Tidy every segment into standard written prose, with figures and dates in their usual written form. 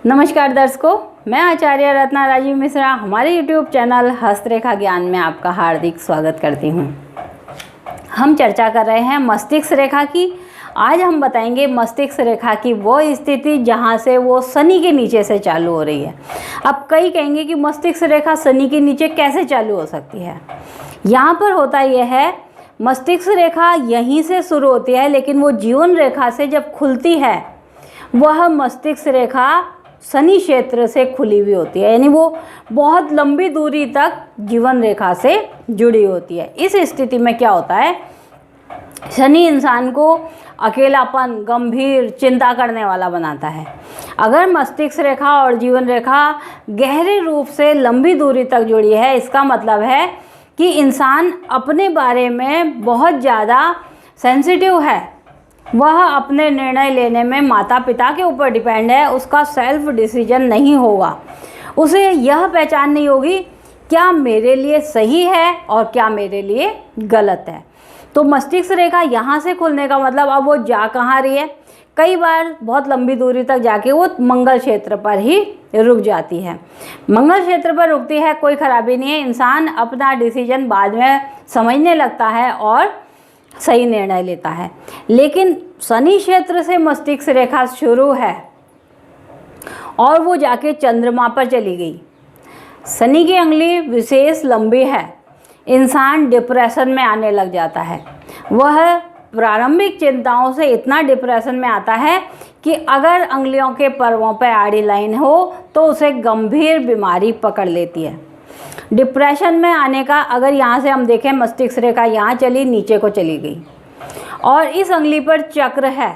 नमस्कार दर्शकों, मैं आचार्य रत्ना राजीव मिश्रा हमारे YouTube चैनल हस्तरेखा ज्ञान में आपका हार्दिक स्वागत करती हूँ। हम चर्चा कर रहे हैं मस्तिष्क रेखा की। आज हम बताएंगे मस्तिष्क रेखा की वो स्थिति जहाँ से वो शनि के नीचे से चालू हो रही है। अब कई कहेंगे कि मस्तिष्क रेखा शनि के नीचे कैसे चालू हो सकती है। यहाँ पर होता यह है, मस्तिष्क रेखा यहीं से शुरू होती है, लेकिन वो जीवन रेखा से जब खुलती है वह मस्तिष्क रेखा शनि क्षेत्र से खुली हुई होती है, यानी वो बहुत लंबी दूरी तक जीवन रेखा से जुड़ी होती है। इस स्थिति में क्या होता है, शनि इंसान को अकेलापन, गंभीर चिंता करने वाला बनाता है। अगर मस्तिष्क रेखा और जीवन रेखा गहरे रूप से लंबी दूरी तक जुड़ी है, इसका मतलब है कि इंसान अपने बारे में बहुत ज़्यादा सेंसिटिव है। वह अपने निर्णय लेने में माता पिता के ऊपर डिपेंड है, उसका सेल्फ डिसीजन नहीं होगा। उसे यह पहचान नहीं होगी क्या मेरे लिए सही है और क्या मेरे लिए गलत है। तो मस्तिष्क रेखा यहाँ से खुलने का मतलब अब वो जा कहाँ रही है, कई बार बहुत लंबी दूरी तक जाके वो मंगल क्षेत्र पर ही रुक जाती है। मंगल क्षेत्र पर रुकती है, कोई खराबी नहीं है, इंसान अपना डिसीजन बाद में समझने लगता है और सही निर्णय लेता है। लेकिन शनि क्षेत्र से मस्तिष्क रेखा शुरू है और वो जाके चंद्रमा पर चली गई। शनि की अंगुली विशेष लंबी है, इंसान डिप्रेशन में आने लग जाता है। वह प्रारंभिक चिंताओं से इतना डिप्रेशन में आता है कि अगर अंगुलियों के पर्वों पर आड़ी लाइन हो तो उसे गंभीर बीमारी पकड़ लेती है। डिप्रेशन में आने का अगर यहाँ से हम देखें, मस्तिष्क रेखा यहाँ चली, नीचे को चली गई और इस अंगुली पर चक्र है।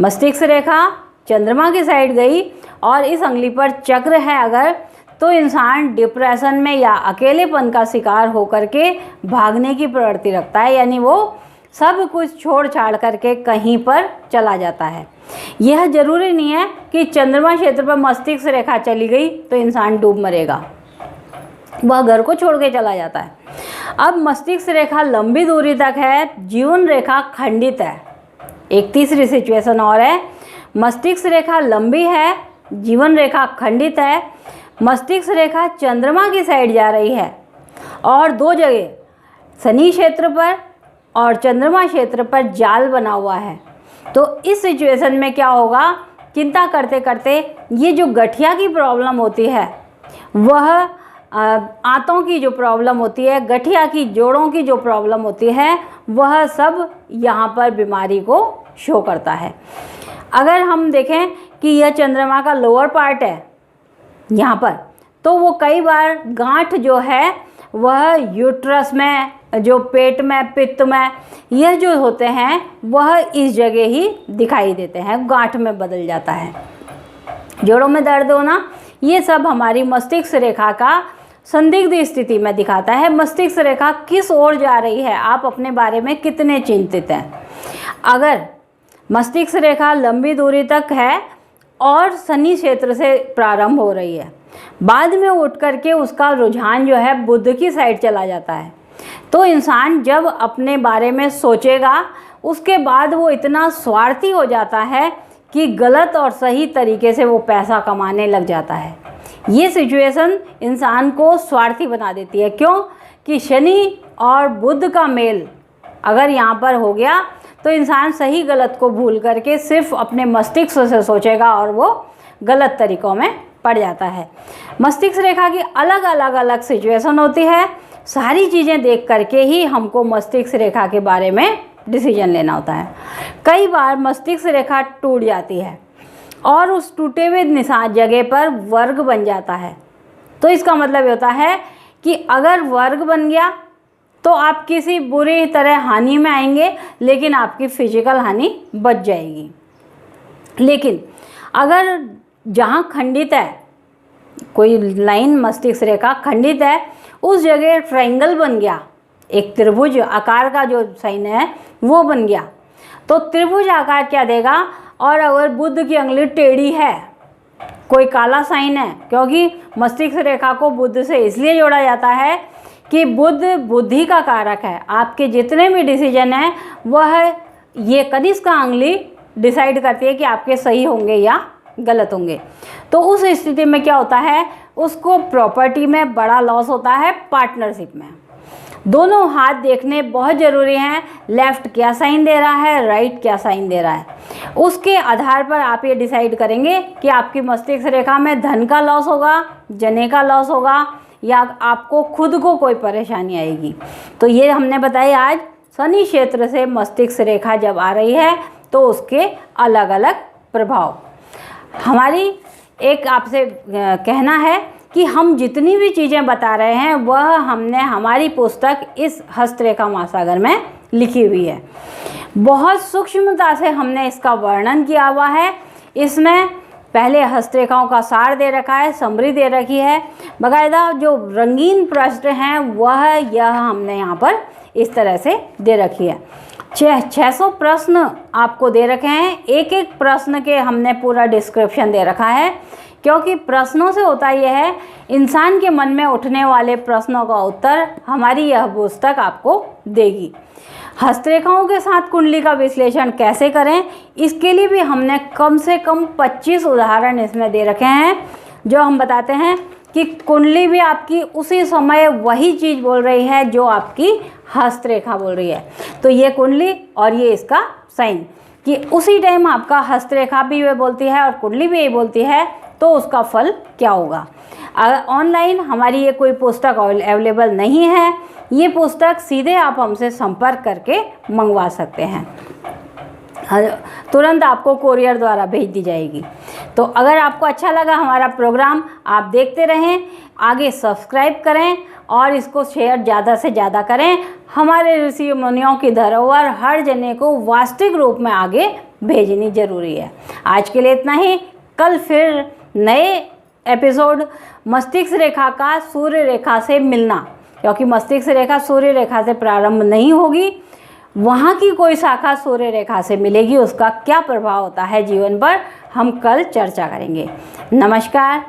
मस्तिष्क रेखा चंद्रमा की साइड गई और इस अंगुली पर चक्र है अगर, तो इंसान डिप्रेशन में या अकेलेपन का शिकार होकर के भागने की प्रवृत्ति रखता है, यानी वो सब कुछ छोड़ छाड़ करके कहीं पर चला जाता है। यह जरूरी नहीं है कि चंद्रमा क्षेत्र पर मस्तिष्क रेखा चली गई तो इंसान डूब मरेगा, वह घर को छोड़ के चला जाता है। अब मस्तिष्क रेखा लंबी दूरी तक है, जीवन रेखा खंडित है। एक तीसरी सिचुएशन और है, मस्तिष्क रेखा लंबी है, जीवन रेखा खंडित है। मस्तिष्क रेखा चंद्रमा की साइड जा रही है और दो जगह शनि क्षेत्र पर और चंद्रमा क्षेत्र पर जाल बना हुआ है। तो इस सिचुएशन में क्या होगा, चिंता करते करते ये जो गठिया की प्रॉब्लम होती है, वह आंतों की जो प्रॉब्लम होती है, गठिया की जोड़ों की जो प्रॉब्लम होती है, वह सब यहाँ पर बीमारी को शो करता है। अगर हम देखें कि यह चंद्रमा का लोअर पार्ट है यहाँ पर, तो वो कई बार गांठ जो है वह यूट्रस में, जो पेट में, पित्त में, यह जो होते हैं वह इस जगह ही दिखाई देते हैं, गांठ में बदल जाता है। जोड़ों में दर्द होना, ये सब हमारी मस्तिष्क रेखा का संदिग्ध स्थिति में दिखाता है। मस्तिष्क रेखा किस ओर जा रही है, आप अपने बारे में कितने चिंतित हैं। अगर मस्तिष्क रेखा लंबी दूरी तक है और शनि क्षेत्र से प्रारंभ हो रही है, बाद में उठ करके उसका रुझान जो है बुध की साइड चला जाता है, तो इंसान जब अपने बारे में सोचेगा उसके बाद वो इतना स्वार्थी हो जाता है कि गलत और सही तरीके से वो पैसा कमाने लग जाता है। ये सिचुएशन इंसान को स्वार्थी बना देती है। क्यों कि शनि और बुध का मेल अगर यहाँ पर हो गया तो इंसान सही गलत को भूल करके सिर्फ अपने मस्तिष्क से सोचेगा और वो गलत तरीक़ों में पड़ जाता है। मस्तिष्क रेखा की अलग अलग सिचुएशन होती है, सारी चीज़ें देख करके ही हमको मस्तिष्क रेखा के बारे में डिसीजन लेना होता है। कई बार मस्तिष्क रेखा टूट जाती है और उस टूटे हुए निशान जगह पर वर्ग बन जाता है। तो इसका मतलब ये होता है कि अगर वर्ग बन गया तो आप किसी बुरी तरह हानि में आएंगे, लेकिन आपकी फिजिकल हानि बच जाएगी। लेकिन अगर जहाँ खंडित है, कोई लाइन मस्तिष्क रेखा खंडित है, उस जगह ट्रायंगल बन गया, एक त्रिभुज आकार का जो साइन है वो बन गया, तो त्रिभुज आकार क्या देगा। और अगर बुध की अंगुली टेढ़ी है, कोई काला साइन है, क्योंकि मस्तिष्क रेखा को बुध से इसलिए जोड़ा जाता है कि बुध बुद्धि का कारक है। आपके जितने भी डिसीजन हैं वह ये कनिष्क अंगुली डिसाइड करती है कि आपके सही होंगे या गलत होंगे। तो उस स्थिति में क्या होता है, उसको प्रॉपर्टी में बड़ा लॉस होता है, पार्टनरशिप में। दोनों हाथ देखने बहुत ज़रूरी हैं, लेफ़्ट क्या साइन दे रहा है, राइट क्या साइन दे रहा है। उसके आधार पर आप ये डिसाइड करेंगे कि आपकी मस्तिष्क रेखा में धन का लॉस होगा, जने का लॉस होगा, या आपको खुद को कोई परेशानी आएगी। तो ये हमने बताया आज शनि क्षेत्र से मस्तिष्क रेखा जब आ रही है तो उसके अलग अलग प्रभाव। हमारी एक आपसे कहना है कि हम जितनी भी चीज़ें बता रहे हैं वह हमने हमारी पुस्तक इस हस्तरेखा महासागर में लिखी हुई है। बहुत सूक्ष्मता से हमने इसका वर्णन किया हुआ है। इसमें पहले हस्तरेखाओं का सार दे रखा है, समरी दे रखी है, बाकायदा जो रंगीन पृष्ठ हैं वह यह हमने यहाँ पर इस तरह से दे रखी है। 600 प्रश्न आपको दे रखे हैं, एक एक प्रश्न के हमने पूरा डिस्क्रिप्शन दे रखा है, क्योंकि प्रश्नों से होता यह है इंसान के मन में उठने वाले प्रश्नों का उत्तर हमारी यह पुस्तक आपको देगी। हस्तरेखाओं के साथ कुंडली का विश्लेषण कैसे करें, इसके लिए भी हमने कम से कम 25 उदाहरण इसमें दे रखे हैं, जो हम बताते हैं कि कुंडली भी आपकी उसी समय वही चीज़ बोल रही है जो आपकी हस्तरेखा बोल रही है। तो ये कुंडली और ये इसका साइन कि उसी टाइम आपका हस्तरेखा भी ये बोलती है और कुंडली भी ये बोलती है, तो उसका फल क्या होगा। अगर ऑनलाइन हमारी ये कोई पुस्तक अवेलेबल नहीं है, ये पुस्तक सीधे आप हमसे संपर्क करके मंगवा सकते हैं, तुरंत आपको कोरियर द्वारा भेज दी जाएगी। तो अगर आपको अच्छा लगा हमारा प्रोग्राम, आप देखते रहें, आगे सब्सक्राइब करें और इसको शेयर ज़्यादा से ज़्यादा करें। हमारे ऋषि मुनियों की धरोहर हर जने को वास्तविक रूप में आगे भेजनी जरूरी है। आज के लिए इतना ही, कल फिर नए एपिसोड मस्तिष्क रेखा का सूर्य रेखा से मिलना, क्योंकि मस्तिष्क रेखा सूर्य रेखा से प्रारंभ नहीं होगी, वहाँ की कोई शाखा सूर्य रेखा से मिलेगी, उसका क्या प्रभाव होता है जीवन पर, हम कल चर्चा करेंगे। नमस्कार।